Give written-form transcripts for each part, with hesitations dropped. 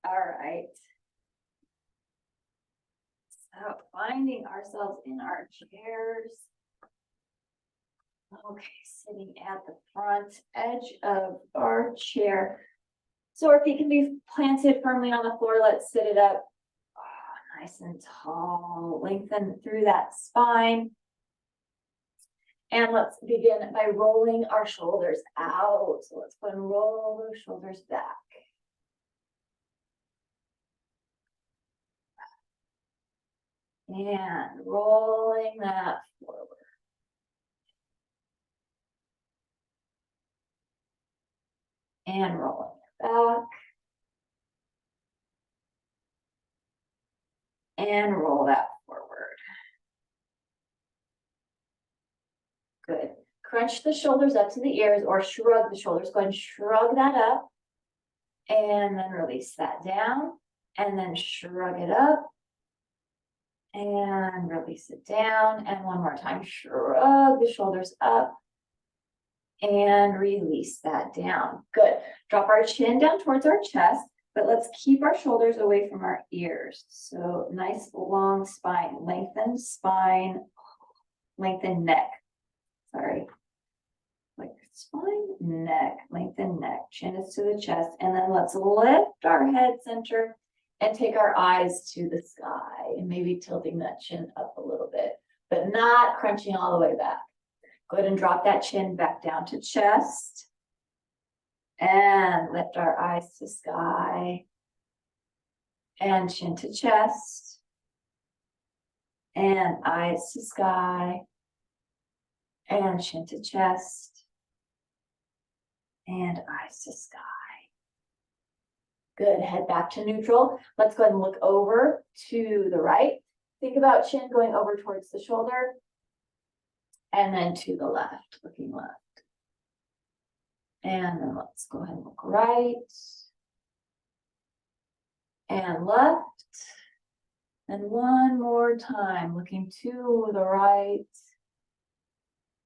All right. So finding ourselves in our chairs. Okay, sitting at the front edge of our chair. So our feet can be planted firmly on the floor. Let's sit it up. Oh, nice and tall. Lengthen through that spine. And let's begin by rolling our shoulders out. So let's go and roll those shoulders back. And rolling that forward. And rolling it back. And roll that forward. Good. Crunch the shoulders up to the ears or shrug the shoulders. Go ahead and shrug that up. And then release that down. And then shrug it up. And release it down. And one more time, shrug the shoulders up. And release that down. Good. Drop our chin down towards our chest, but let's keep our shoulders away from our ears. So nice long spine, lengthen neck. Sorry. Like spine, neck, lengthen neck. Chin is to the chest. And then let's lift our head center and take our eyes to the sky and maybe tilting that chin up a little bit, but not crunching all the way back. Go ahead and drop that chin back down to chest. And lift our eyes to sky. And chin to chest. And eyes to sky. And chin to chest. And eyes to sky. Good, head back to neutral. Let's go ahead and look over to the right. Think about chin going over towards the shoulder. And then to the left, looking left. And then let's go ahead and look right. And left. And one more time, looking to the right.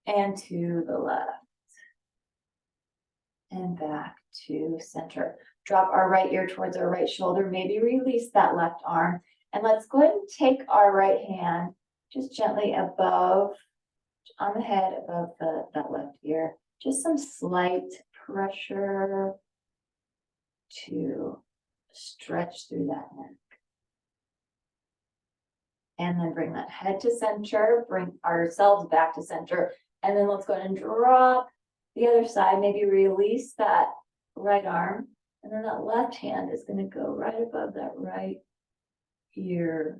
And to the left. And back to center. Drop our right ear towards our right shoulder. Maybe release that left arm. And let's go ahead and take our right hand just gently above, on the head above that left ear. Just some slight pressure to stretch through that neck. And then bring that head to center, bring ourselves back to center. And then let's go ahead and drop the other side, maybe release that right arm. And then that left hand is going to go right above that right ear.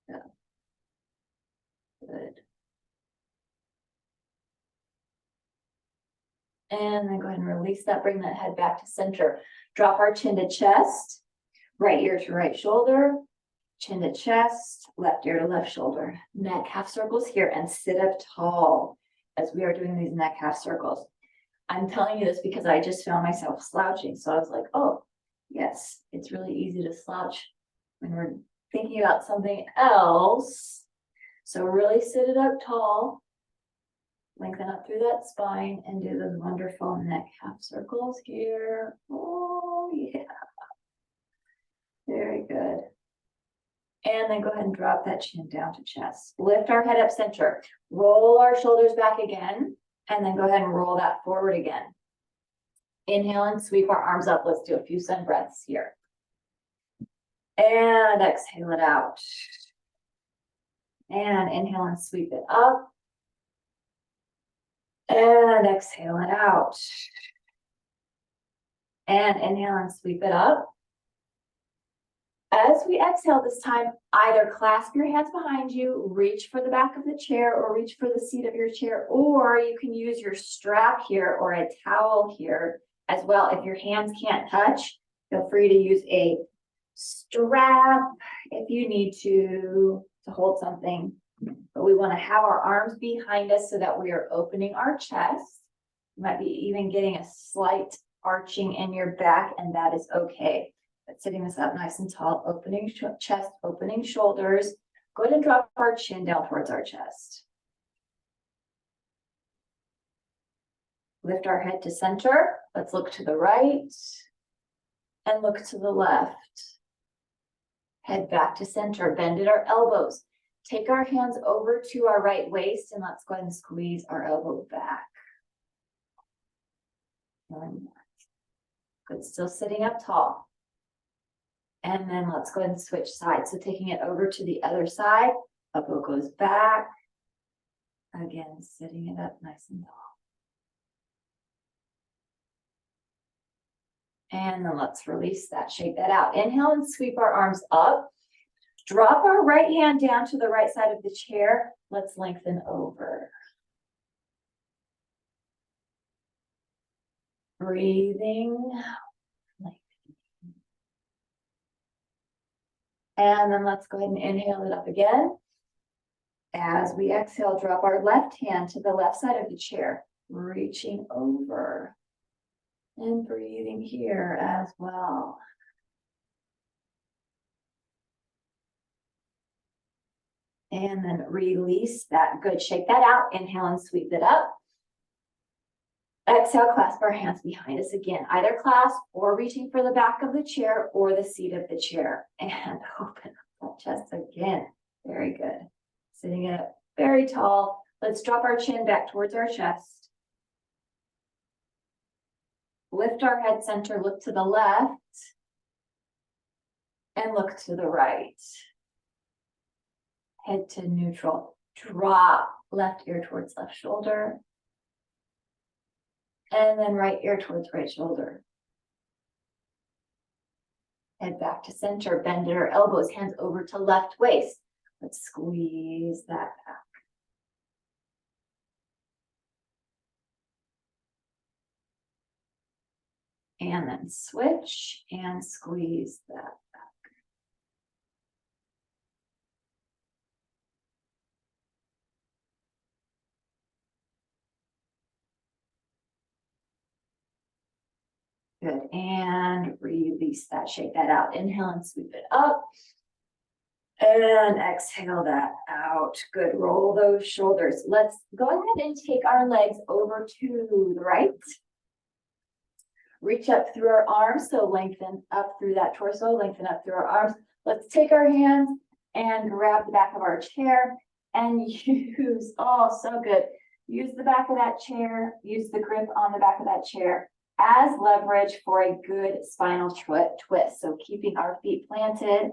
Yeah. Good. And then go ahead and release that, bring that head back to center. Drop our chin to chest, right ear to right shoulder, chin to chest, left ear to left shoulder. Neck half circles here and sit up tall as we are doing these neck half circles. I'm telling you this because I just found myself slouching. So I was like, oh, yes, it's really easy to slouch when we're thinking about something else. So really sit it up tall. Lengthen up through that spine and do those wonderful neck half circles here. Oh, yeah. Very good. And then go ahead and drop that chin down to chest. Lift our head up center. Roll our shoulders back again. And then go ahead and roll that forward again. Inhale and sweep our arms up. Let's do a few sun breaths here. And exhale it out. And inhale and sweep it up. And exhale it out. And inhale and sweep it up. As we exhale this time, either clasp your hands behind you, reach for the back of the chair or reach for the seat of your chair, or you can use your strap here or a towel here as well. If your hands can't touch, feel free to use a strap if you need to hold something. But we want to have our arms behind us so that we are opening our chest. You might be even getting a slight arching in your back, and that is okay. But sitting this up nice and tall, opening chest, opening shoulders. Go ahead and drop our chin down towards our chest. Lift our head to center. Let's look to the right. and look to the left. Head back to center, bend at our elbows. Take our hands over to our right waist and let's go ahead and squeeze our elbow back. Good, still sitting up tall. And then let's go ahead and switch sides. So taking it over to the other side, elbow goes back. Again, sitting it up nice and tall. And then let's release that, shake that out. Inhale and sweep our arms up. Drop our right hand down to the right side of the chair. Let's lengthen over. Breathing. And then let's go ahead and inhale it up again. As we exhale, drop our left hand to the left side of the chair, reaching over. And breathing here as well. And then release that. Good. Shake that out. Inhale and sweep it up. Exhale, clasp our hands behind us again. Either clasp or reaching for the back of the chair or the seat of the chair. And open up that chest again. Very good. Sitting it up very tall. Let's drop our chin back towards our chest. Lift our head center, look to the left. And look to the right. Head to neutral. Drop left ear towards left shoulder. And then right ear towards right shoulder. Head back to center, bend at our elbows, hands over to left waist. Let's squeeze that back. And then switch and squeeze that back. Good, and release that, shake that out. Inhale and sweep it up. And exhale that out. Good, roll those shoulders. Let's go ahead and take our legs over to the right. Reach up through our arms, so lengthen up through that torso, lengthen up through our arms. Let's take our hands and grab the back of our chair and use, oh, so good. Use the back of that chair, use the grip on the back of that chair as leverage for a good spinal twist. So keeping our feet planted,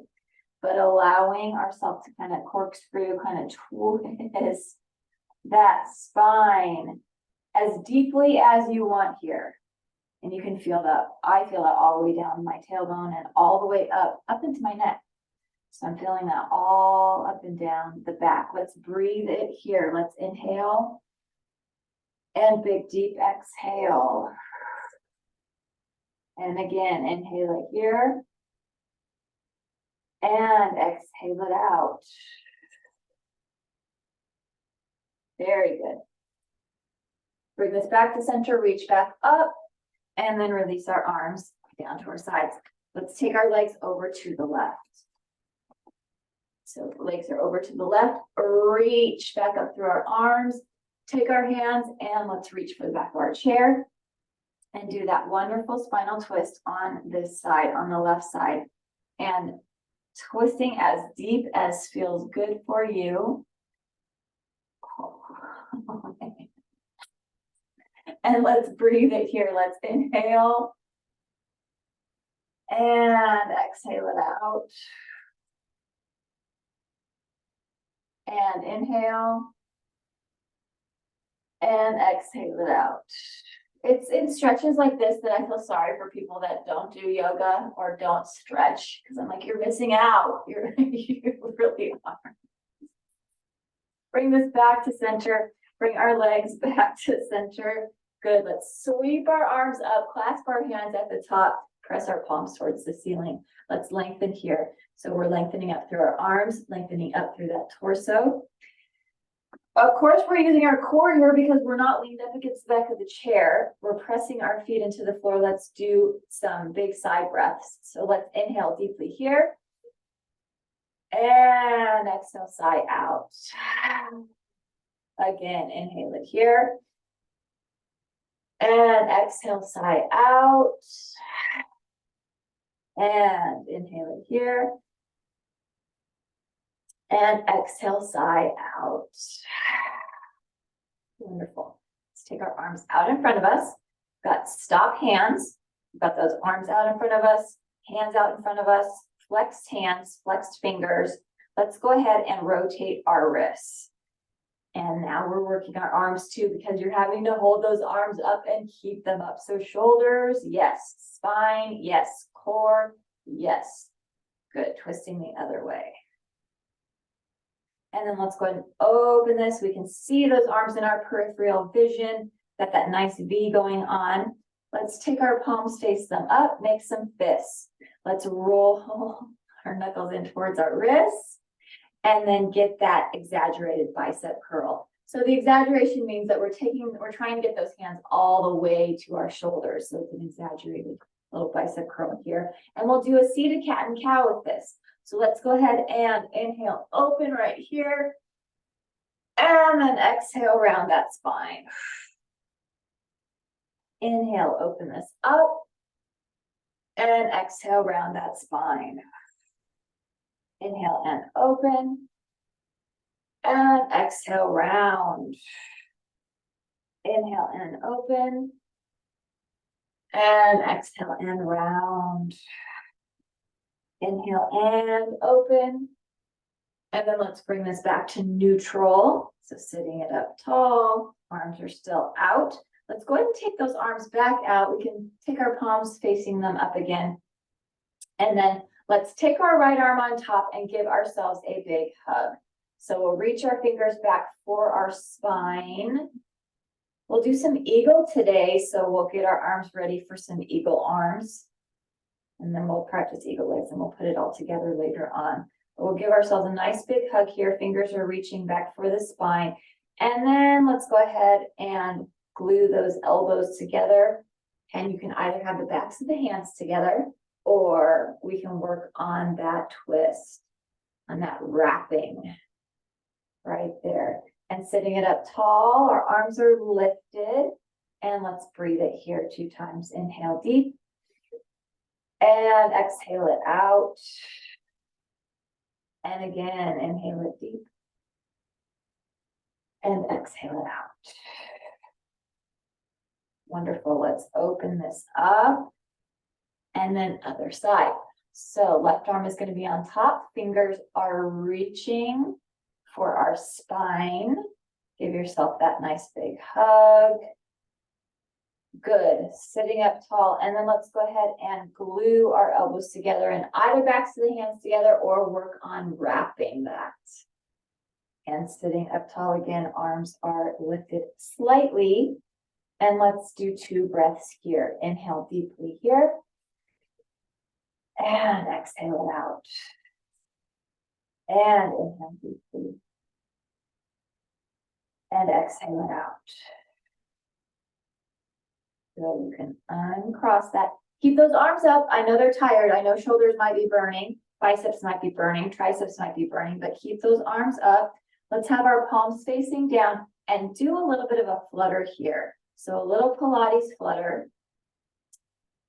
but allowing ourselves to kind of corkscrew, kind of twist that spine as deeply as you want here. And you can feel that. I feel that all the way down my tailbone and all the way up into my neck. So I'm feeling that all up and down the back. Let's breathe it here. Let's inhale. And big deep exhale. And again, inhale it here. And exhale it out. Very good. Bring this back to center, reach back up, and then release our arms down to our sides. Let's take our legs over to the left. So the legs are over to the left, reach back up through our arms, take our hands, and let's reach for the back of our chair and do that wonderful spinal twist on this side, on the left side. And twisting as deep as feels good for you. And let's breathe it here. Let's inhale. And exhale it out. And inhale. And exhale it out. It's in stretches like this that I feel sorry for people that don't do yoga or don't stretch, because I'm like, you're missing out. You really are. Bring this back to center. Bring our legs back to center. Good. Let's sweep our arms up, clasp our hands at the top, press our palms towards the ceiling. Let's lengthen here. So we're lengthening up through our arms, lengthening up through that torso. Of course, we're using our core here because we're not leaned up against the back of the chair. We're pressing our feet into the floor. Let's do some big side breaths. So let's inhale deeply here. And exhale, sigh out. Again, inhale it here. And exhale, sigh out. And inhale it here. And exhale, sigh out. Wonderful. Let's take our arms out in front of us. We've got stop hands. We've got those arms out in front of us, hands out in front of us, flexed hands, flexed fingers. Let's go ahead and rotate our wrists. And now we're working our arms too, because you're having to hold those arms up and keep them up. So shoulders, yes. Spine, yes. Core, yes. Good. Twisting the other way. And then let's go ahead and open this. We can see those arms in our peripheral vision. Got that nice V going on. Let's take our palms, face them up, make some fists. Let's roll our knuckles in towards our wrists. And then get that exaggerated bicep curl. So the exaggeration means that we're trying to get those hands all the way to our shoulders. So it's an exaggerated little bicep curl here. And we'll do a seated cat and cow with this. So let's go ahead and inhale, open right here. And then exhale, round that spine. Inhale, open this up. And exhale, round that spine. Inhale and open. And exhale, round. Inhale and open. And exhale and round. Inhale and open. And then let's bring this back to neutral. So sitting it up tall, arms are still out. Let's go ahead and take those arms back out. We can take our palms facing them up again. And then let's take our right arm on top and give ourselves a big hug. So we'll reach our fingers back for our spine. We'll do some eagle today. So we'll get our arms ready for some eagle arms. And then we'll practice eagle legs and we'll put it all together later on. But we'll give ourselves a nice big hug here. Fingers are reaching back for the spine. And then let's go ahead and glue those elbows together. And you can either have the backs of the hands together, or we can work on that twist, on that wrapping right there. And sitting it up tall, our arms are lifted. And let's breathe it here 2 times. Inhale deep. And exhale it out. And again, inhale it deep. And exhale it out. Wonderful. Let's open this up. And then other side. So left arm is going to be on top. Fingers are reaching for our spine. Give yourself that nice big hug. Good. Sitting up tall. And then let's go ahead and glue our elbows together and either backs of the hands together or work on wrapping that. And sitting up tall again, arms are lifted slightly. And let's do 2 breaths here. Inhale deeply here. And exhale it out. And inhale deeply. And exhale it out. So you can uncross that. Keep those arms up. I know they're tired. I know shoulders might be burning. Biceps might be burning. Triceps might be burning. But keep those arms up. Let's have our palms facing down and do a little bit of a flutter here. So a little Pilates flutter.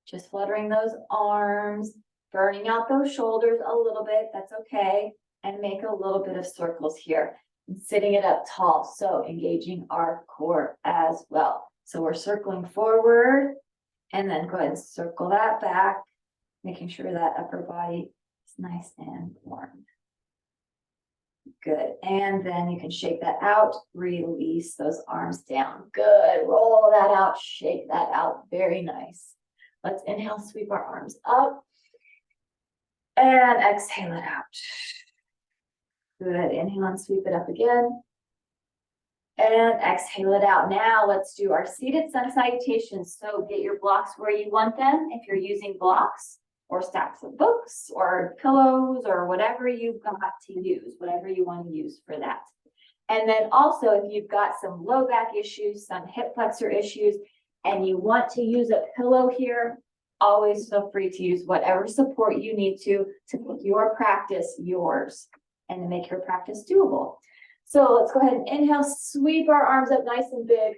Just fluttering those arms. Burning out those shoulders a little bit. That's okay. And make a little bit of circles here. And sitting it up tall. So engaging our core as well. So we're circling forward and then go ahead and circle that back, making sure that upper body is nice and warm. Good. And then you can shake that out, release those arms down. Good. Roll that out, shake that out. Very nice. Let's inhale, sweep our arms up and exhale it out. Good. Inhale and sweep it up again. And exhale it out. Now let's do our seated sun salutations. So get your blocks where you want them. If you're using blocks or stacks of books or pillows or whatever you've got to use, whatever you want to use for that. And then also if you've got some low back issues, some hip flexor issues, and you want to use a pillow here, always feel free to use whatever support you need to make your practice yours and to make your practice doable. So let's go ahead and inhale, sweep our arms up nice and big.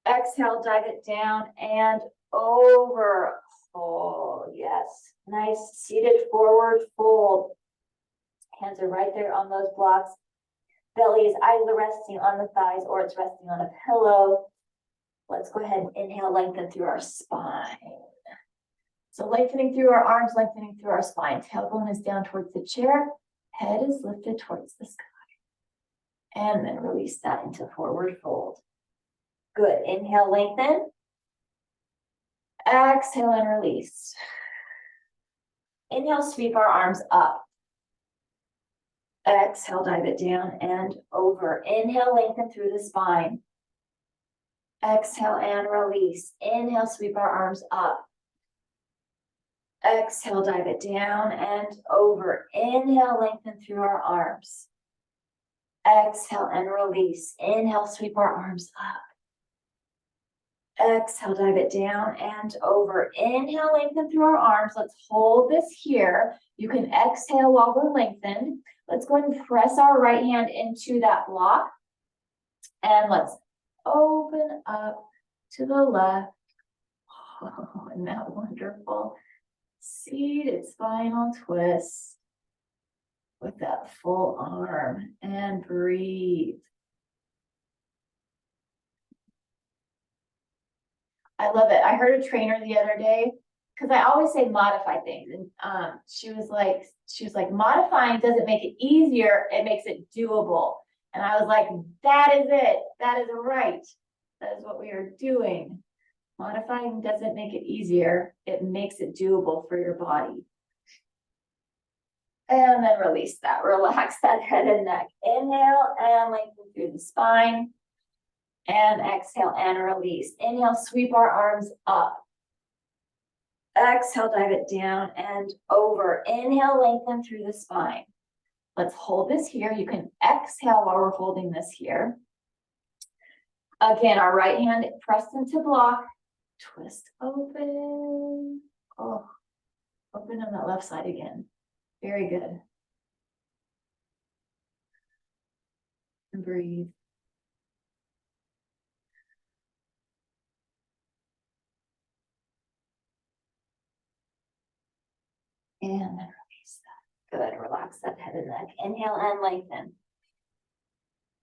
Exhale, dive it down and over. Oh, yes. Yes, nice seated forward fold. Hands are right there on those blocks. Belly is either resting on the thighs or it's resting on a pillow. Let's go ahead and inhale, lengthen through our spine. So lengthening through our arms, lengthening through our spine. Tailbone is down towards the chair. Head is lifted towards the sky. And then release that into forward fold. Good. Inhale, lengthen. Exhale and release. Inhale, sweep our arms up. Exhale, dive it down and over. Inhale, lengthen through the spine. Exhale and release. Inhale, sweep our arms up. Exhale, dive it down and over. Inhale, lengthen through our arms. Exhale and release. Inhale, sweep our arms up. Exhale, dive it down and over. Inhale, lengthen through our arms. Let's hold this here. You can exhale while we're lengthened. Let's go ahead and press our right hand into that block. And let's open up to the left. Oh, isn't that wonderful? Seated spinal twist with that full arm and breathe. I love it. I heard a trainer the other day, because I always say modify things. And she was like, modifying doesn't make it easier, it makes it doable. And I was like, that is it. That is right. That is what we are doing. Modifying doesn't make it easier, it makes it doable for your body. And then release that. Relax that head and neck. Inhale and lengthen through the spine. And exhale and release. Inhale, sweep our arms up. Exhale, dive it down and over. Inhale, lengthen through the spine. Let's hold this here. You can exhale while we're holding this here. Again, our right hand pressed into block. Twist open. Oh, open on that left side again. Very good. And breathe. And then release that. Good. Relax that head and neck. Inhale and lengthen.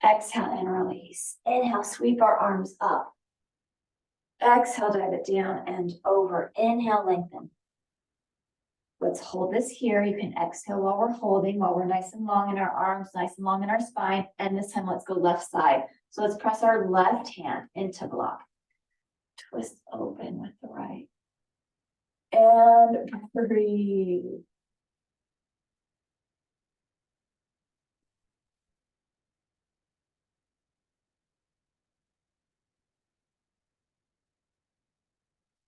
Exhale and release. Inhale, sweep our arms up. Exhale, dive it down and over. Inhale, lengthen. Let's hold this here. You can exhale while we're holding, while we're nice and long in our arms, nice and long in our spine. And this time, let's go left side. So let's press our left hand into block. Twist open with the right. And breathe.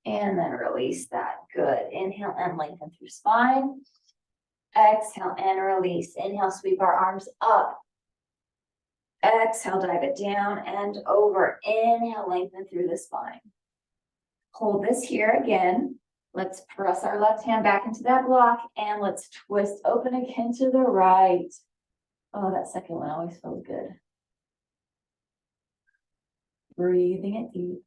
And then release that. Good. Inhale and lengthen through spine. Exhale and release. Inhale, sweep our arms up. Exhale, dive it down and over. Inhale, lengthen through the spine. Hold this here again. Let's press our left hand back into that block and let's twist open again to the right. Oh, that second one always feels good. Breathing it deep.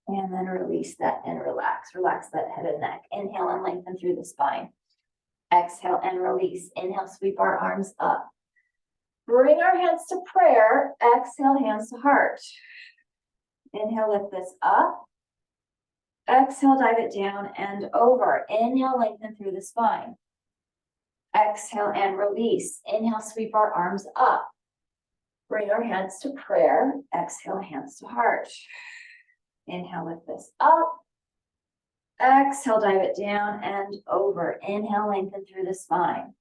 And then release that and relax. Relax that head and neck. Inhale and lengthen through the spine. Exhale and release. Inhale, sweep our arms up. Bring our hands to prayer. Exhale, hands to heart. Inhale, lift this up. Exhale, dive it down and over. Inhale, lengthen through the spine. Exhale and release. Inhale, sweep our arms up. Bring our hands to prayer. Exhale, hands to heart. Inhale, lift this up. Exhale, dive it down and over. Inhale, lengthen through the spine.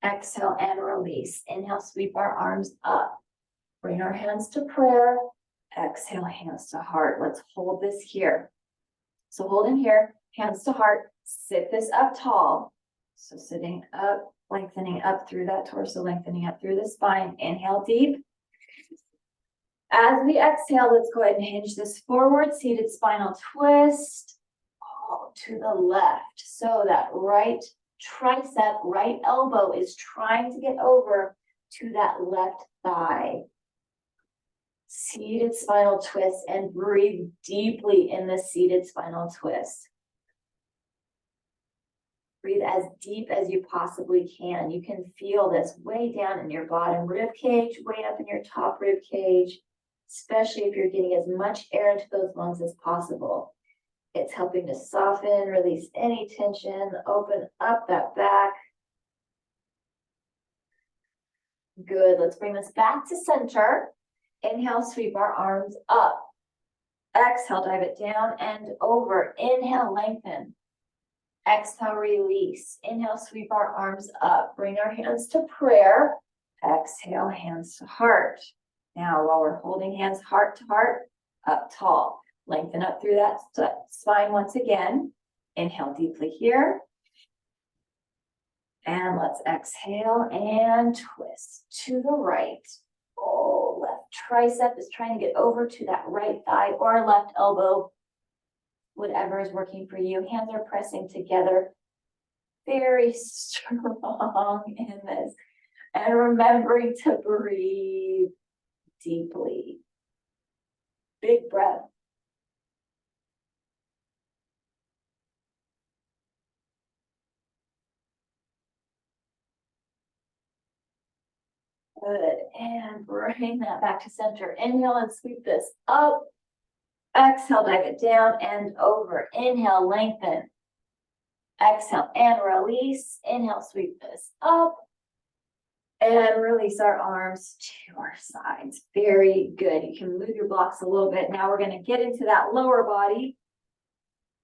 Exhale and release. Inhale, sweep our arms up. Bring our hands to prayer. Exhale, hands to heart. Let's hold this here. So hold in here, hands to heart. Sit this up tall. So sitting up, lengthening up through that torso, lengthening up through the spine. Inhale deep. As we exhale, let's go ahead and hinge this forward, seated spinal twist to the left. So that right tricep, right elbow is trying to get over to that left thigh. Seated spinal twist, and breathe deeply in the seated spinal twist. Breathe as deep as you possibly can. You can feel this way down in your bottom rib cage, way up in your top rib cage, especially if you're getting as much air into those lungs as possible. It's helping to soften, release any tension, open up that back. Good. Let's bring this back to center. Inhale, sweep our arms up. Exhale, dive it down and over. Inhale, lengthen. Exhale, release. Inhale, sweep our arms up. Bring our hands to prayer. Exhale, hands to heart. Now, while we're holding hands heart to heart, up tall. Lengthen up through that spine once again. Inhale deeply here. And let's exhale and twist to the right. Oh, left tricep is trying to get over to that right thigh or left elbow. Whatever is working for you. Hands are pressing together. Very strong in this. And remembering to breathe deeply. Big breath. Good. And bring that back to center. Inhale and sweep this up. Exhale, dive it down and over. Inhale, lengthen. Exhale and release. Inhale, sweep this up. And release our arms to our sides. Very good. You can move your blocks a little bit. Now we're going to get into that lower body.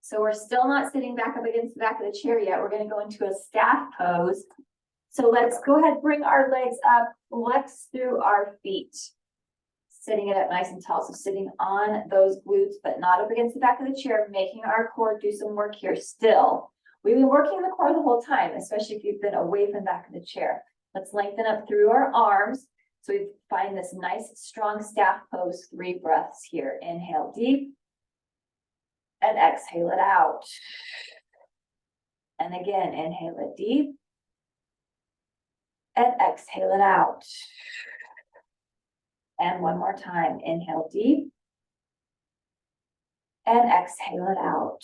So we're still not sitting back up against the back of the chair yet. We're going to go into a staff pose. So let's go ahead, bring our legs up, flex through our feet. Sitting it up nice and tall. So sitting on those glutes, but not up against the back of the chair, making our core do some work here still. We've been working the core the whole time, especially if you've been away from the back of the chair. Let's lengthen up through our arms. So we find this nice, strong staff pose. 3 breaths here. Inhale deep. And exhale it out. And again, inhale it deep. And exhale it out. And one more time. Inhale deep. And exhale it out.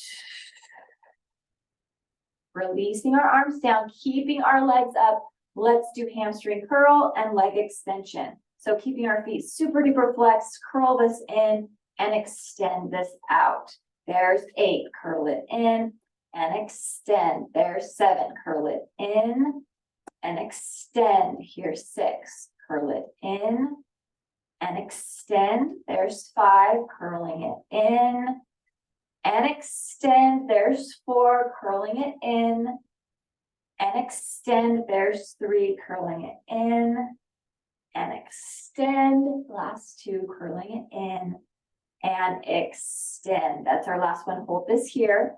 Releasing our arms down, keeping our legs up. Let's do hamstring curl and leg extension. So keeping our feet super duper flexed, curl this in and extend this out. There's 8, curl it in and extend. There's 7, curl it in and extend. Here's 6, curl it in and extend. There's 5, curling it in and extend. There's 4, curling it in and extend. There's 3, curling it in and extend. Last 2, curling it in and extend. That's our last one. Hold this here.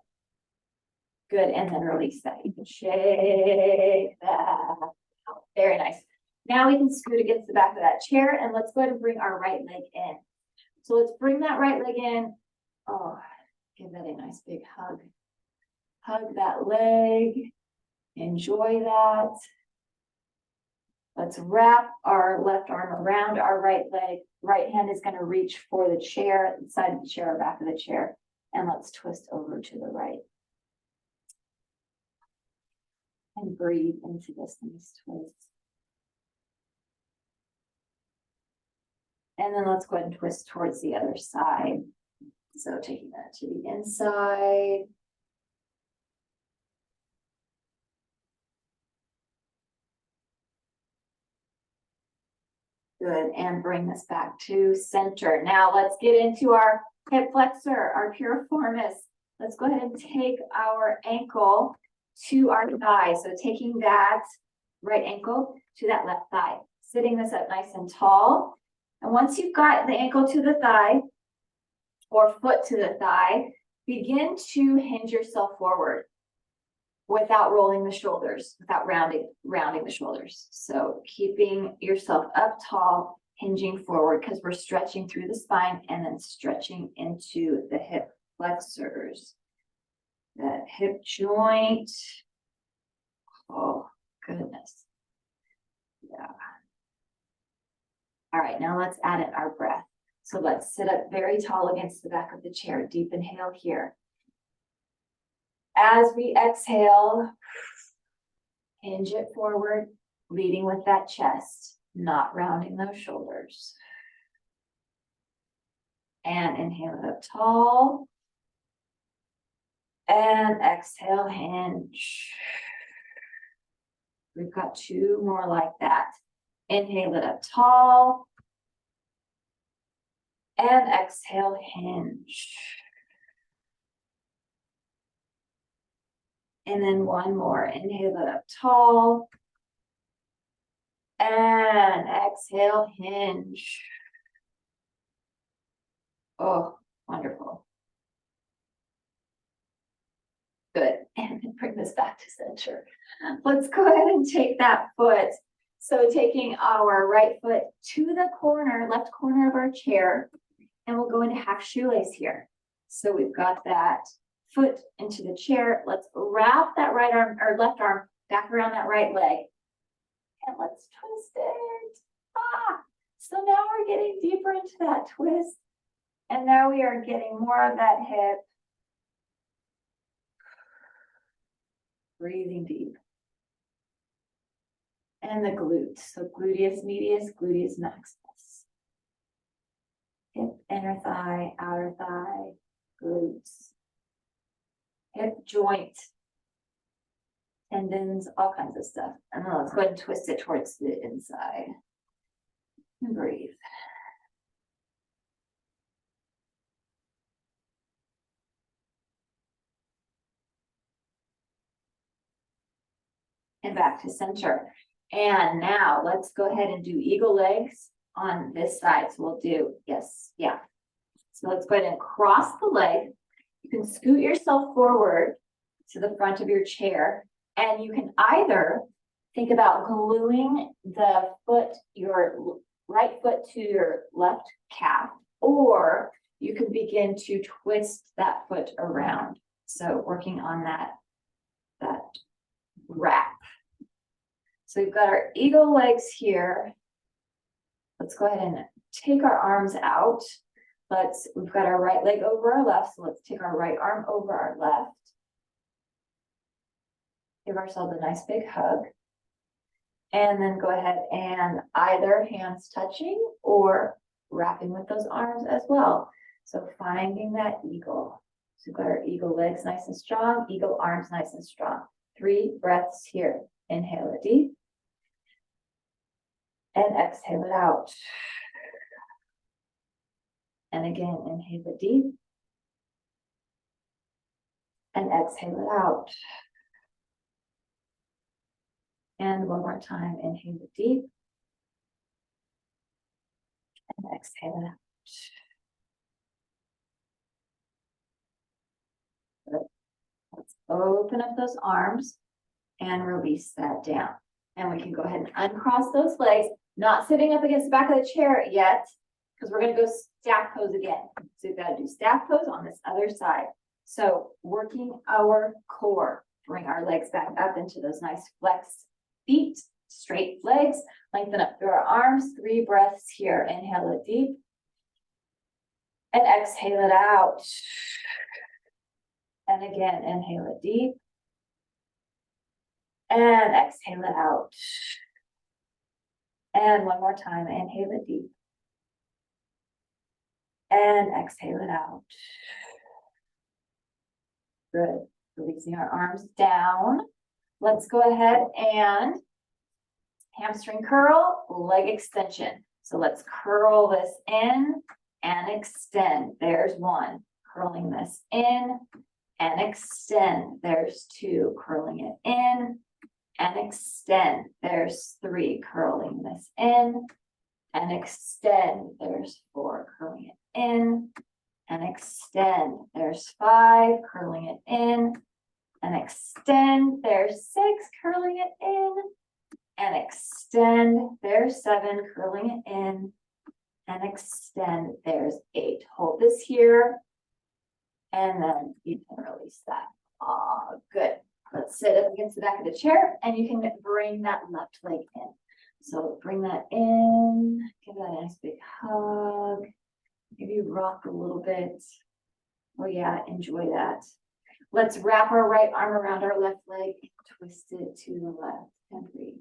Good. And then release that. You can shake that. Very nice. Now we can scoot against the back of that chair and let's go ahead and bring our right leg in. So let's bring that right leg in. Oh, give that a nice big hug. Hug that leg. Enjoy that. Let's wrap our left arm around our right leg. Right hand is going to reach for the chair, the side of the chair or back of the chair. And let's twist over to the right. And breathe into this nice twist. And then let's go ahead and twist towards the other side. So taking that to the inside. Good, and bring this back to center. Now let's get into our hip flexor, our piriformis. Let's go ahead and take our ankle to our thigh. So taking that right ankle to that left thigh. Sitting this up nice and tall. And once you've got the ankle to the thigh, or foot to the thigh, begin to hinge yourself forward without rolling the shoulders, without rounding the shoulders. So keeping yourself up tall, hinging forward, because we're stretching through the spine and then stretching into the hip flexors. That hip joint. Oh, goodness. Yeah. All right, now let's add in our breath. So let's sit up very tall against the back of the chair. Deep inhale here. As we exhale, hinge it forward, leading with that chest, not rounding those shoulders. And inhale it up tall. And exhale, hinge. We've got 2 more like that. Inhale it up tall. And exhale, hinge. And then 1 more. Inhale it up tall. And exhale, hinge. Oh, wonderful. Good. And then bring this back to center. Let's go ahead and take that foot. So taking our right foot to the corner, left corner of our chair, and we'll go into half shoelace here. So we've got that foot into the chair. Let's wrap that right arm or left arm back around that right leg. And let's twist it. So now we're getting deeper into that twist. And now we are getting more of that hip. Breathing deep. And the glutes. So gluteus medius, gluteus maximus. Hip, inner thigh, outer thigh, glutes. Hip joint, tendons, all kinds of stuff. And then let's go ahead and twist it towards the inside. And breathe. And back to center. And now let's go ahead and do eagle legs on this side. So we'll do, So let's go ahead and cross the leg. You can scoot yourself forward to the front of your chair, and you can either think about gluing the foot, your right foot to your left calf, or you can begin to twist that foot around. So working on that wrap. So we've got our eagle legs here. Let's go ahead and take our arms out. We've got our right leg over our left, so let's take our right arm over our left. Give ourselves a nice big hug. And then go ahead and either hands touching or wrapping with those arms as well. So finding that eagle. So we've got our eagle legs nice and strong, eagle arms nice and strong. 3 breaths here. Inhale it deep. And exhale it out. And again, inhale it deep. And exhale it out. And one more time, inhale it deep. And exhale it out. Good. Let's open up those arms and release that down. And we can go ahead and uncross those legs, not sitting up against the back of the chair yet, because we're going to go stack pose again. So we've got to do stack pose on this other side. So working our core, bring our legs back up into those nice flexed feet, straight legs, lengthen up through our arms. 3 breaths here. Inhale it deep. And exhale it out. And again, inhale it deep. And exhale it out. And one more time, inhale it deep. And exhale it out. Good. Releasing our arms down. Let's go ahead and hamstring curl, leg extension. So let's curl this in and extend. There's 1. Curling this in and extend. There's 2. Curling it in and extend. There's 3. Curling this in and extend. There's 4. Curling it in and extend. There's 5. Curling it in and extend. There's 6. Curling it in and extend. There's 7. Curling it in and extend. There's 8. Hold this here and then you can release that. Good. Let's sit up against the back of the chair and you can bring that left leg in. So bring that in, give that a nice big hug. Maybe rock a little bit. Oh yeah, enjoy that. Let's wrap our right arm around our left leg, twist it to the left, and breathe.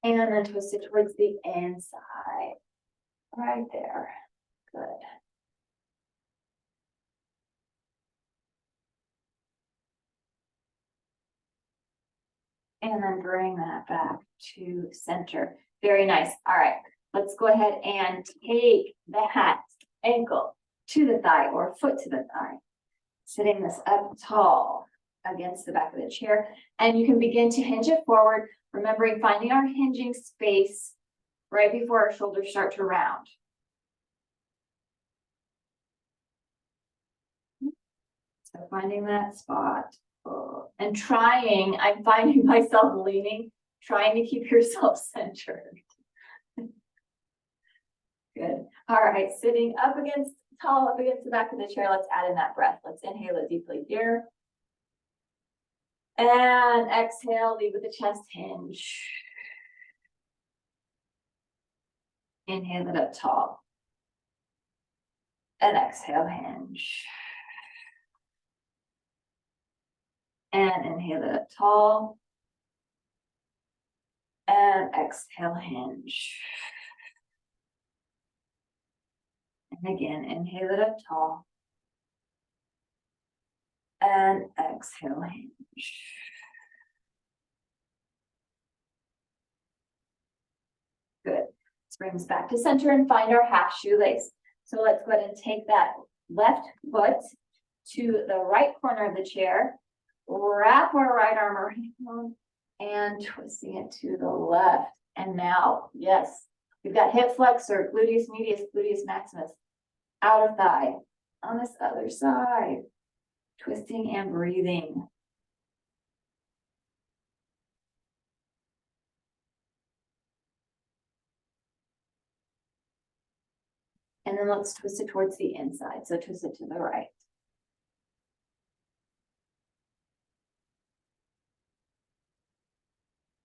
And then twist it towards the inside. Right there. Good. And then bring that back to center. Very nice. All right, let's go ahead and take that ankle to the thigh or foot to the thigh. Sitting this up tall against the back of the chair. And you can begin to hinge it forward, remembering finding our hinging space right before our shoulders start to round. So finding that spot. And trying, I'm finding myself leaning, trying to keep yourself centered. Good. All right, sitting up against, tall up against the back of the chair. Let's add in that breath. Let's inhale it deeply here. And exhale, lead with the chest hinge. Inhale it up tall. And exhale, hinge. And inhale it up tall. And exhale, hinge. And again, inhale it up tall. And exhale, hinge. Good. Let's bring us back to center and find our half shoelace. So let's go ahead and take that left foot to the right corner of the chair. Wrap our right arm around and twisting it to the left. And now, yes, we've got hip flexor, gluteus medius, gluteus maximus, outer thigh on this other side, twisting and breathing. And then let's twist it towards the inside. So twist it to the right.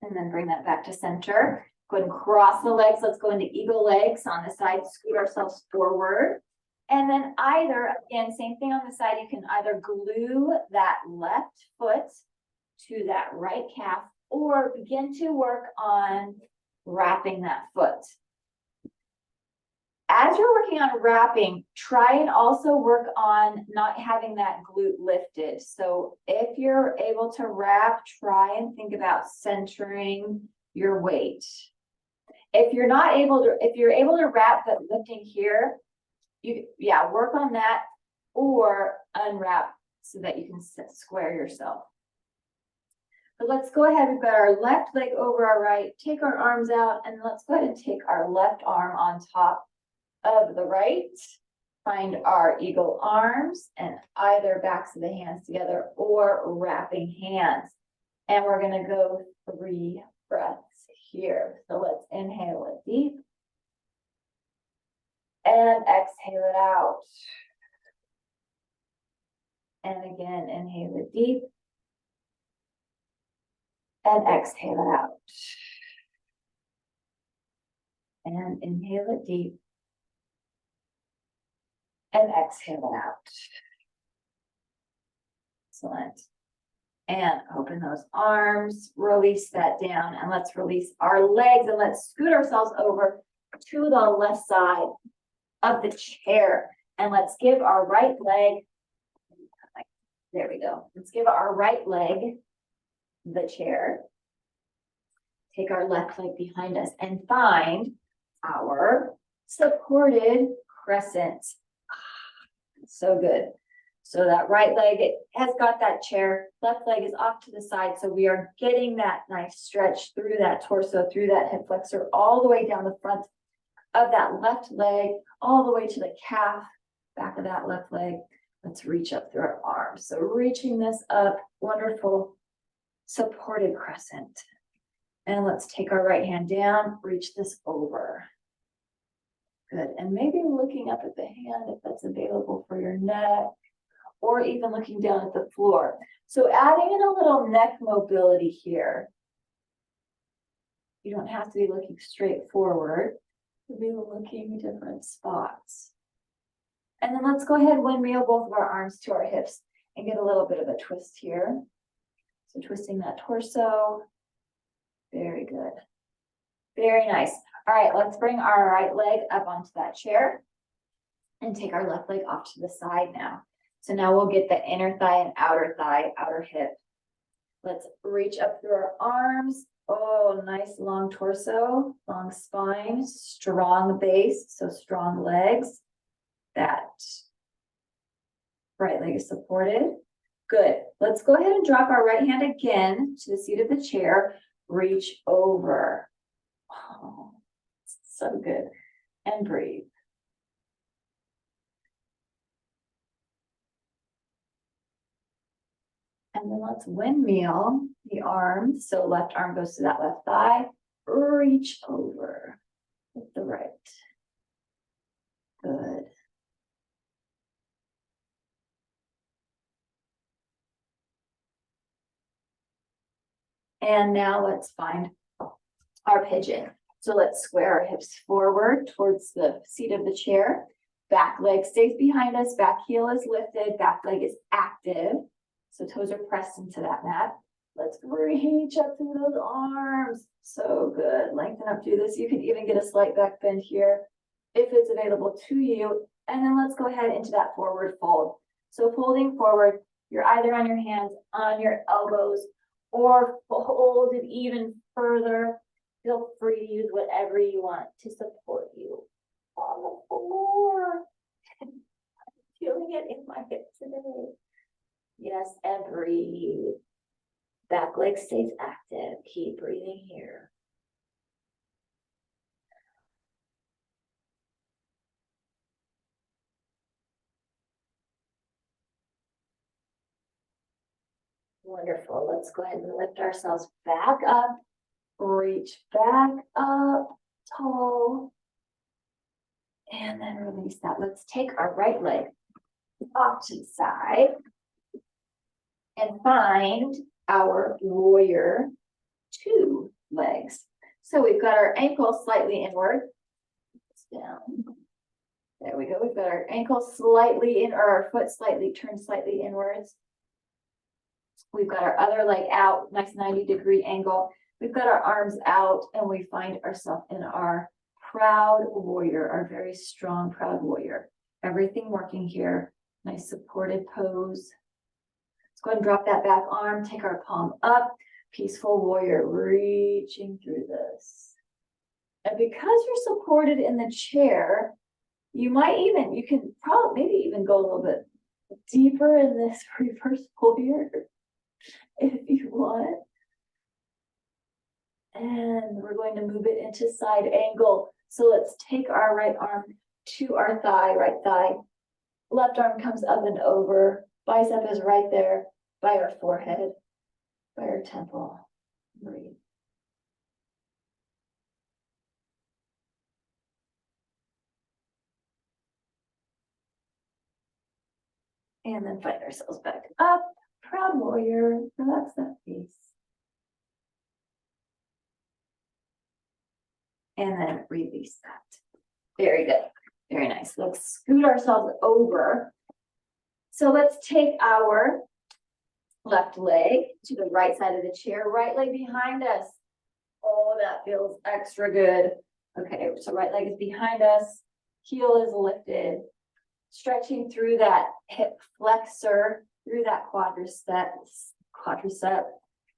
And then bring that back to center. Go ahead and cross the legs. Let's go into eagle legs on the side, scoot ourselves forward. And then either, again, same thing on the side, you can either glue that left foot to that right calf or begin to work on wrapping that foot. As you're working on wrapping, try and also work on not having that glute lifted. So if you're able to wrap, try and think about centering your weight. If you're not able to, if you're able to wrap but lifting here, work on that or unwrap so that you can square yourself. But let's go ahead. We've got our left leg over our right. Take our arms out and let's go ahead and take our left arm on top of the right. Find our eagle arms and either backs of the hands together or wrapping hands. And we're going to go 3 breaths here. So let's inhale it deep. And exhale it out. And again, inhale it deep. And exhale it out. And inhale it deep. And exhale it out. Excellent. And open those arms, release that down, and let's release our legs and let's scoot ourselves over to the left side of the chair. And let's give our right leg, there we go. Let's give our right leg the chair. Take our left leg behind us and find our supported crescent. So good. So that right leg, it has got that chair, left leg is off to the side. So we are getting that nice stretch through that torso, through that hip flexor, all the way down the front of that left leg, all the way to the calf, back of that left leg. Let's reach up through our arms. So reaching this up, wonderful supported crescent. And let's take our right hand down, reach this over. Good. And maybe looking up at the hand if that's available for your neck or even looking down at the floor. So adding in a little neck mobility here. You don't have to be looking straight forward. You'll be looking different spots. And then let's go ahead and windmill both of our arms to our hips and get a little bit of a twist here. So twisting that torso. Very good. Very nice. All right, let's bring our right leg up onto that chair and take our left leg off to the side now. So now we'll get the inner thigh, outer hip. Let's reach up through our arms. Oh, nice long torso, long spine, strong base, so strong legs. That right leg is supported. Good. Let's go ahead and drop our right hand again to the seat of the chair. Reach over. Oh, so good. And breathe. And then let's windmill the arm. So left arm goes to that left thigh. Reach over with the right. Good. And now let's find our pigeon. So let's square our hips forward towards the seat of the chair. Back leg stays behind us. Back heel is lifted. Back leg is active. So toes are pressed into that mat. Let's reach up through those arms. So good. Lengthen up through this. You can even get a slight back bend here if it's available to you. And then let's go ahead into that forward fold. So folding forward, you're either on your hands, on your elbows, or fold it even further. Feel free to use whatever you want to support you on the floor. I'm feeling it in my hips today. Yes, and breathe. Back leg stays active. Keep breathing here. Wonderful. Let's go ahead and lift ourselves back up. Reach back up, tall. And then release that. Let's take our right leg off to the side and find our warrior two legs. So we've got our ankle slightly inward. Down. There we go. We've got our ankle slightly in, or our foot slightly turned slightly inwards. We've got our other leg out, nice 90-degree angle. We've got our arms out, and we find ourselves in our proud warrior, our very strong, proud warrior. Everything working here. Nice supported pose. Let's go ahead and drop that back arm, take our palm up. Peaceful warrior, reaching through this. And because you're supported in the chair, you can probably maybe even go a little bit deeper in this reverse warrior if you want. And we're going to move it into side angle. So let's take our right arm to our thigh, right thigh. Left arm comes up and over. Bicep is right there by our forehead, by our temple. Breathe. And then find ourselves back up. Proud warrior. Relax that face. And then release that. Very good. Very nice. Let's scoot ourselves over. So let's take our left leg to the right side of the chair, right leg behind us. Oh, that feels extra good. Okay, so right leg is behind us, heel is lifted, stretching through that hip flexor, through that quadricep.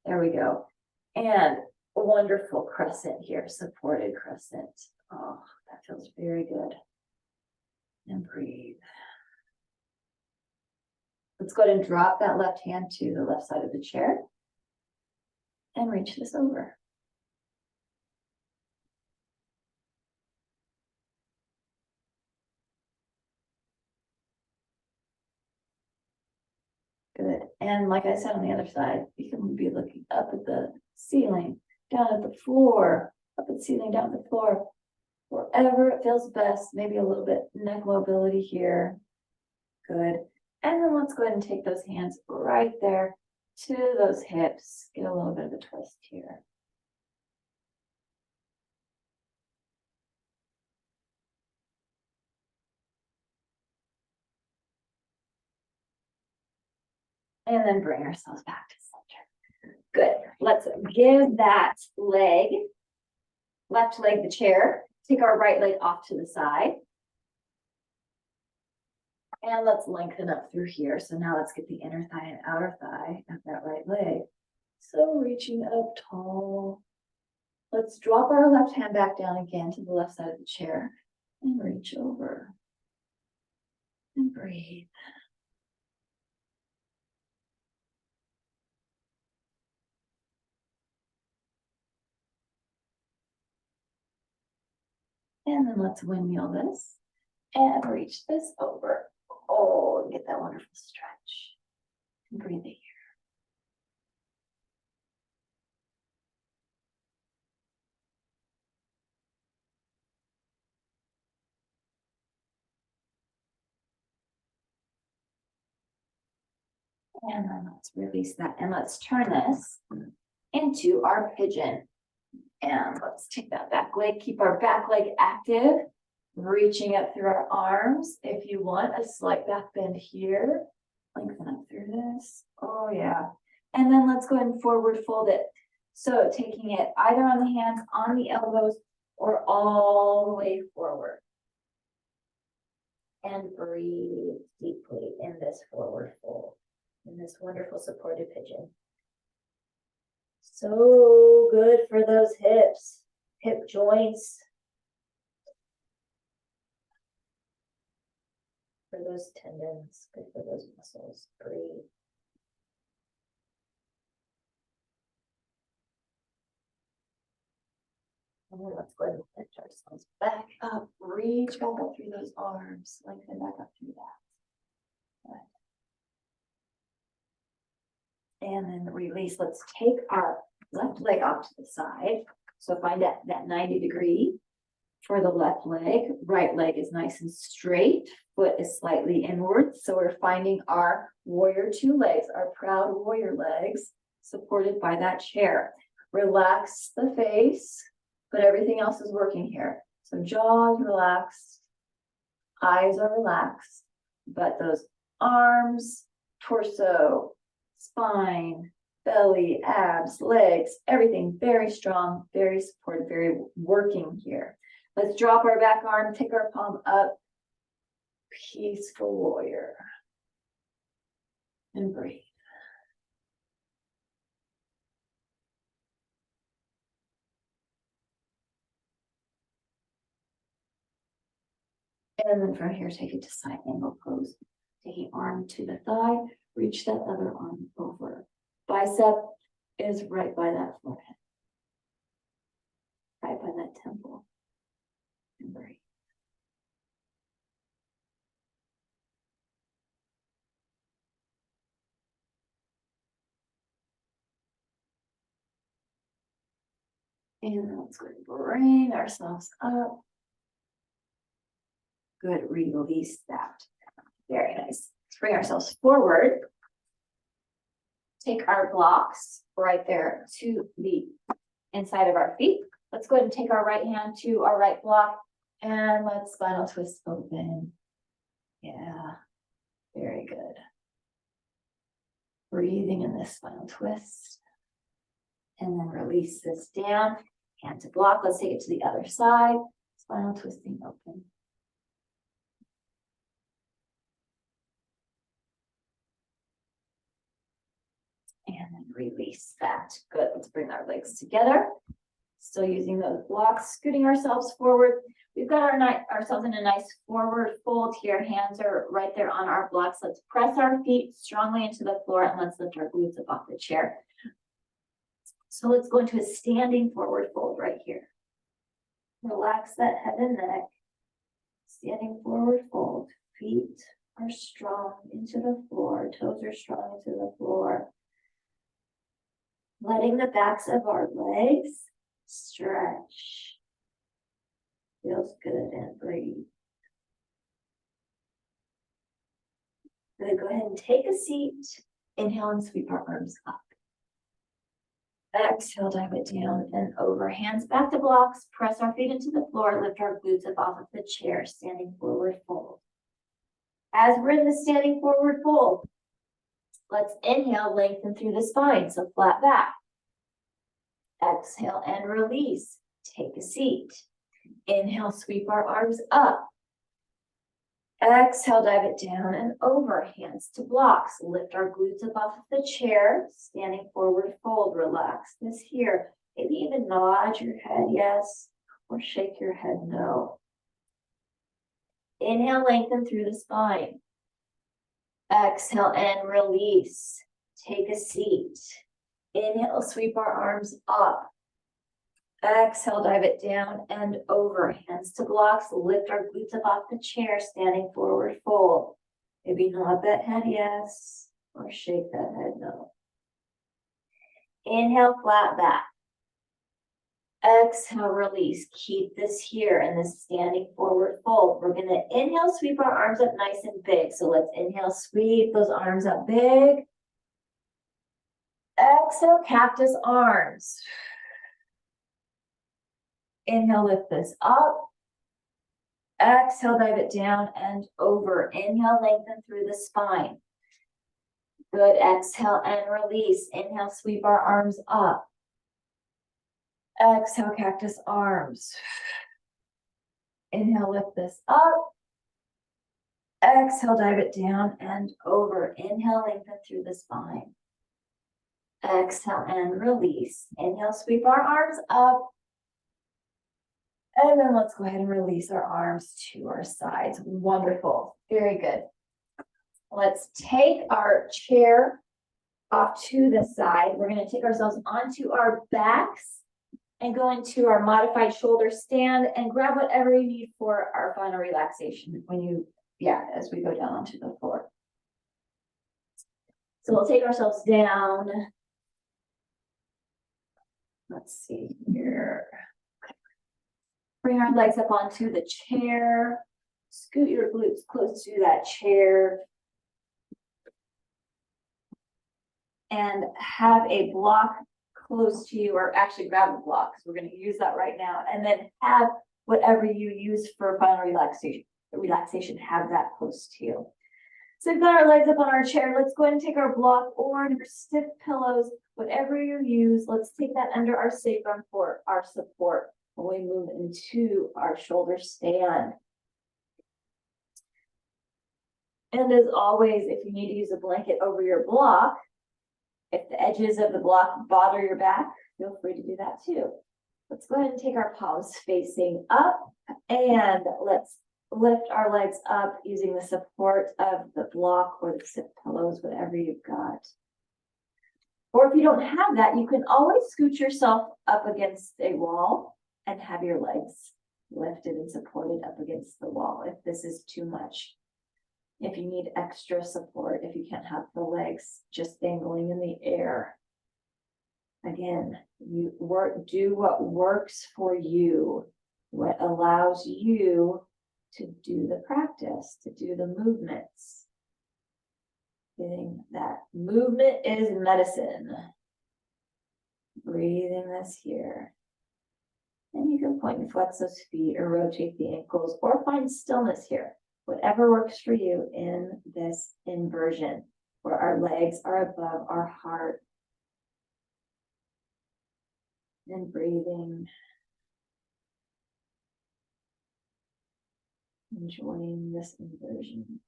There we go. And a wonderful crescent here, supported crescent. Oh, that feels very good. And breathe. Let's go ahead and drop that left hand to the left side of the chair and reach this over. Good. And like I said on the other side, you can be looking up at the ceiling, down at the floor, up at the ceiling, down at the floor, wherever it feels best. Maybe a little bit neck mobility here. Good. And then let's go ahead and take those hands right there to those hips. Get a little bit of a twist here. And then bring ourselves back to center. Good. Let's give that leg, left leg the chair. Take our right leg off to the side. And let's lengthen up through here. So now let's get the inner thigh and outer thigh of that right leg. So reaching up tall. Let's drop our left hand back down again to the left side of the chair and reach over and breathe. And then let's windmill this and reach this over. Oh, get that wonderful stretch. And breathe it here. And then let's release that. And let's turn this into our pigeon. And let's take that back leg, keep our back leg active, reaching up through our arms. If you want a slight back bend here, lengthen up through this. Oh yeah. And then let's go ahead and forward fold it. So taking it either on the hands, on the elbows, or all the way forward. And breathe deeply in this forward fold, in this wonderful supported pigeon. So good for those hips, hip joints, for those tendons, good for those muscles. Breathe. And then let's go ahead and lift ourselves back up, reach back up through those arms, lengthen back up through that. And then release. Let's take our left leg off to the side. So find that 90 degree for the left leg. Right leg is nice and straight. Foot is slightly inward. So we're finding our warrior two legs, our proud warrior legs, supported by that chair. Relax the face, but everything else is working here. So jaws relaxed, eyes are relaxed, but those arms, torso, spine, belly, abs, legs, everything very strong, very supported, very working here. Let's drop our back arm, take our palm up, peaceful warrior, and breathe. And then from here, take it to side angle pose. Taking arm to the thigh, reach that other arm over. Bicep is right by that forehead, right by that temple. And breathe. And then let's go and bring ourselves up. Good, release that. Very nice. Let's bring ourselves forward. Take our blocks right there to the inside of our feet. Let's go ahead and take our right hand to our right block and let's spinal twist open. Yeah, very good. Breathing in this spinal twist. And then release this down. Hand to block. Let's take it to the other side. Spinal twisting open. And then release that. Good. Let's bring our legs together. Still using those blocks, scooting ourselves forward. We've got ourselves in a nice forward fold here. Hands are right there on our blocks. Let's press our feet strongly into the floor and let's lift our glutes up off the chair. So let's go into a standing forward fold right here. Relax that head and neck. Standing forward fold. Feet are strong into the floor. Toes are strong into the floor. Letting the backs of our legs stretch. Feels good, and breathe. Good, go ahead and take a seat. Inhale and sweep our arms up. Exhale, dive it down and over. Hands back to blocks. Press our feet into the floor. Lift our glutes up off of the chair. Standing forward fold. As we're in the standing forward fold, let's inhale, lengthen through the spine, so flat back. Exhale and release. Take a seat. Inhale, sweep our arms up. Exhale, dive it down and over. Hands to blocks. Lift our glutes up off of the chair. Standing forward fold. Relax this here. Maybe even nod your head yes, or shake your head no. Inhale, lengthen through the spine. Exhale and release. Take a seat. Inhale, sweep our arms up. Exhale, dive it down and over. Hands to blocks. Lift our glutes up off the chair. Standing forward fold. Maybe nod that head yes, or shake that head no. Inhale, flat back. Exhale, release. Keep this here in this standing forward fold. We're going to inhale, sweep our arms up nice and big. So let's inhale, sweep those arms up big. Exhale, cactus arms. Inhale, lift this up. Exhale, dive it down and over. Inhale, lengthen through the spine. Good. Exhale and release. Inhale, sweep our arms up. Exhale, cactus arms. Inhale, lift this up. Exhale, dive it down and over. Inhale, lengthen through the spine. Exhale and release. Inhale, sweep our arms up. And then let's go ahead and release our arms to our sides. Wonderful. Very good. Let's take our chair off to the side. We're going to take ourselves onto our backs and go into our modified shoulder stand and grab whatever you need for our final relaxation as we go down onto the floor. So we'll take ourselves down. Let's see here. Bring our legs up onto the chair. Scoot your glutes close to that chair. And have a block close to you, or actually grab the block, because we're going to use that right now. And then have whatever you use for final relaxation, have that close to you. So we've got our legs up on our chair. Let's go ahead and take our block or your stiff pillows, whatever you use. Let's take that under our sacrum for our support when we move into our shoulder stand. And as always, if you need to use a blanket over your block, if the edges of the block bother your back, feel free to do that too. Let's go ahead and take our palms facing up, and let's lift our legs up using the support of the block or the sit pillows, whatever you've got. Or if you don't have that, you can always scoot yourself up against a wall and have your legs lifted and supported up against the wall if this is too much. If you need extra support, if you can't have the legs just dangling in the air. Again, do what works for you, what allows you to do the practice, to do the movements. Getting that movement is medicine. Breathing this here. And you can point and flex those feet or rotate the ankles or find stillness here. Whatever works for you in this inversion, where our legs are above our heart. And breathing. Enjoying this inversion.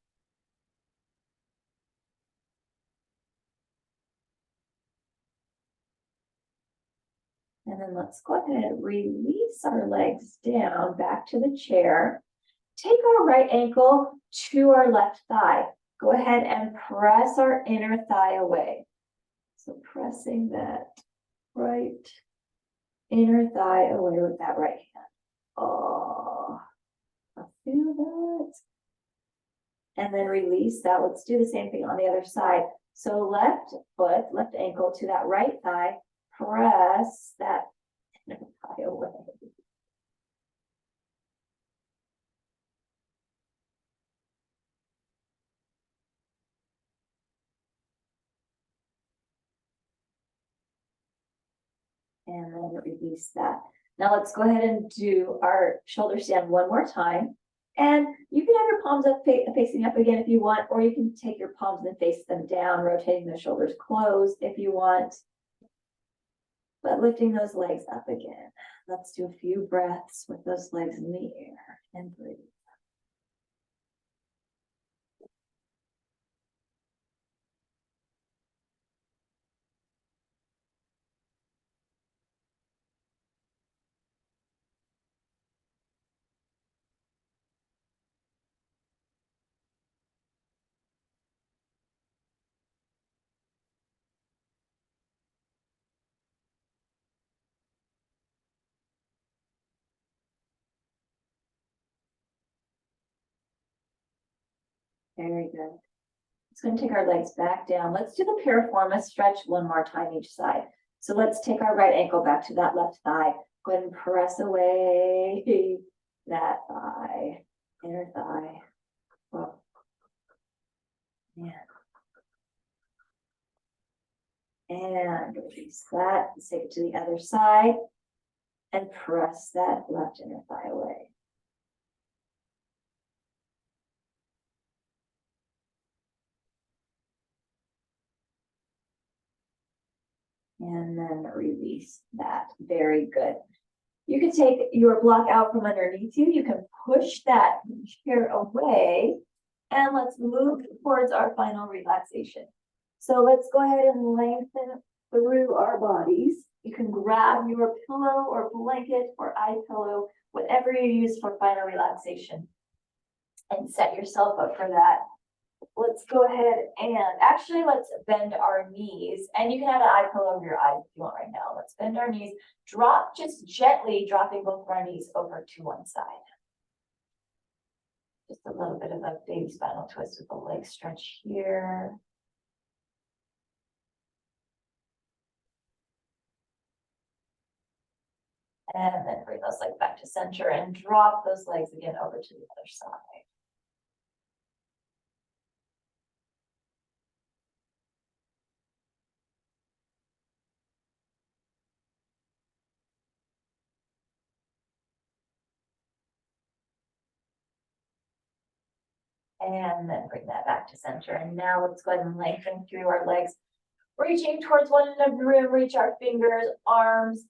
And then let's go ahead and release our legs down back to the chair. Take our right ankle to our left thigh. Go ahead and press our inner thigh away. So pressing that right inner thigh away with that right hand. Oh, I feel that. And then release that. Let's do the same thing on the other side. So left foot, left ankle to that right thigh. Press that inner thigh away. And then release that. Now let's go ahead and do our shoulder stand one more time. And you can have your palms up facing up again if you want, or you can take your palms and face them down, rotating the shoulders closed if you want. But lifting those legs up again. Let's do a few breaths with those legs in the air and breathe. Very good. It's going to take our legs back down. Let's do the piriformis stretch one more time each side. So let's take our right ankle back to that left thigh. Go ahead and press away that thigh, inner thigh. Whoa. Yeah. And release that. Let's take it to the other side and press that left inner thigh away. And then release that. Very good. You can take your block out from underneath you. You can push that chair away. And let's move towards our final relaxation. So let's go ahead and lengthen through our bodies. You can grab your pillow or blanket or eye pillow, whatever you use for final relaxation, and set yourself up for that. Let's go ahead and actually let's bend our knees, and you can have an eye pillow over your eyes if you want right now. Let's bend our knees, drop just gently, dropping both of our knees over to one side. Just a little bit of a baby spinal twist with the leg stretch here. And then bring those legs back to center and drop those legs again over to the other side. And then bring that back to center. And now let's go ahead and lengthen through our legs, reaching towards one end of the room, reach our fingers, arms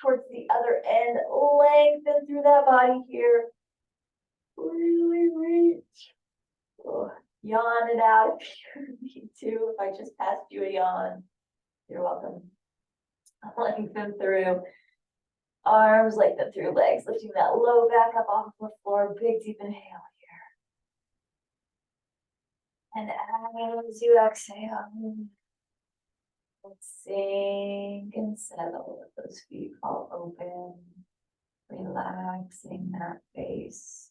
towards the other end, lengthen through that body here. Really reach. Oh, yawn it out if you need to. If I just passed you a yawn, you're welcome. Lengthen through. Arms lengthen through legs, lifting that low back up off the floor. Big deep inhale here. And as you exhale, sink and settle. Let those feet fall open. Relaxing that face.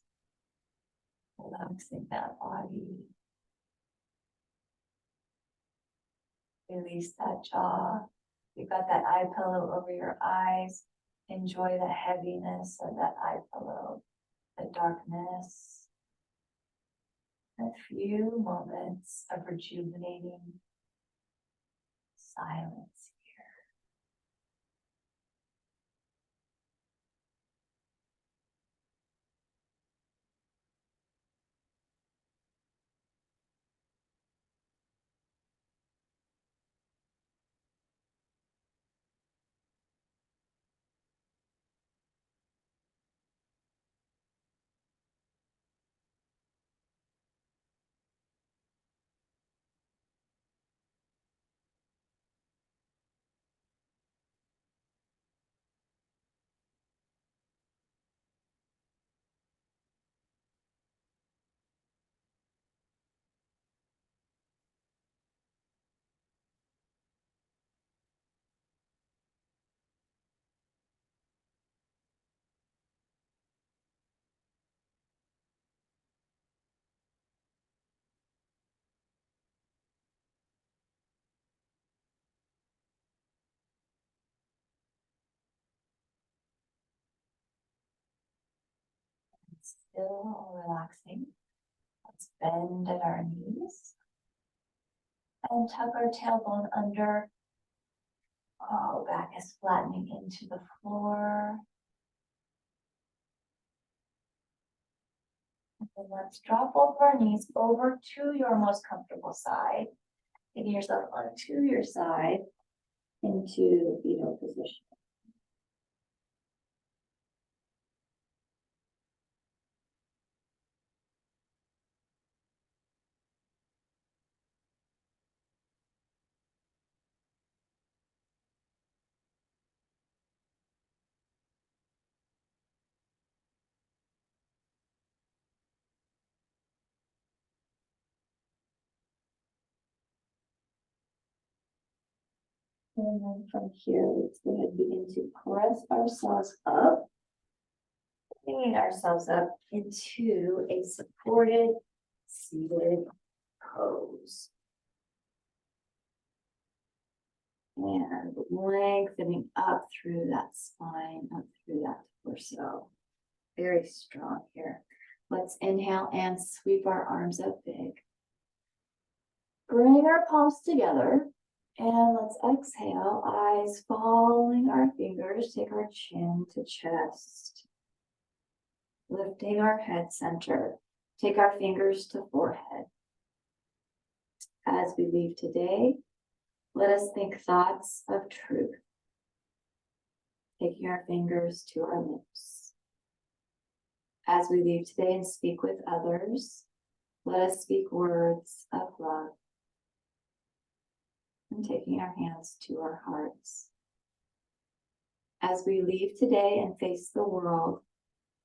Relaxing that body. Release that jaw. You've got that eye pillow over your eyes. Enjoy the heaviness of that eye pillow, the darkness. A few moments of rejuvenating silence here. Still relaxing. Let's bend at our knees and tuck our tailbone under Oh, back is flattening into the floor. And then let's drop both our knees over to your most comfortable side. Taking yourself onto your side into the fetal position. And then from here, let's go ahead and begin to press ourselves up, bringing ourselves up into a supported, seated pose. And lengthening up through that spine, up through that torso. Very strong here. Let's inhale and sweep our arms up big. Bring our palms together. And let's exhale, eyes following our fingers, take our chin to chest. Lifting our head center, take our fingers to forehead. As we leave today, let us think thoughts of truth. Taking our fingers to our lips. As we leave today and speak with others, let us speak words of love. And taking our hands to our hearts. As we leave today and face the world,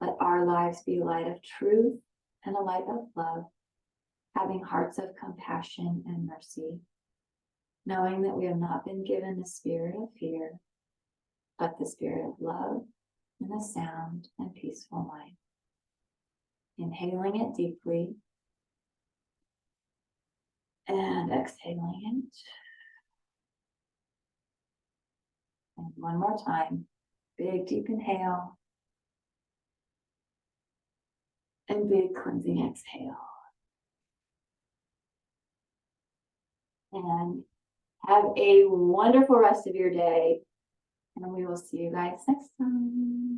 let our lives be a light of truth and a light of love, having hearts of compassion and mercy, knowing that we have not been given the spirit of fear, but the spirit of love and a sound and peaceful mind. Inhaling it deeply and exhaling it. And one more time, big deep inhale and big cleansing exhale. And have a wonderful rest of your day. And we will see you guys next time.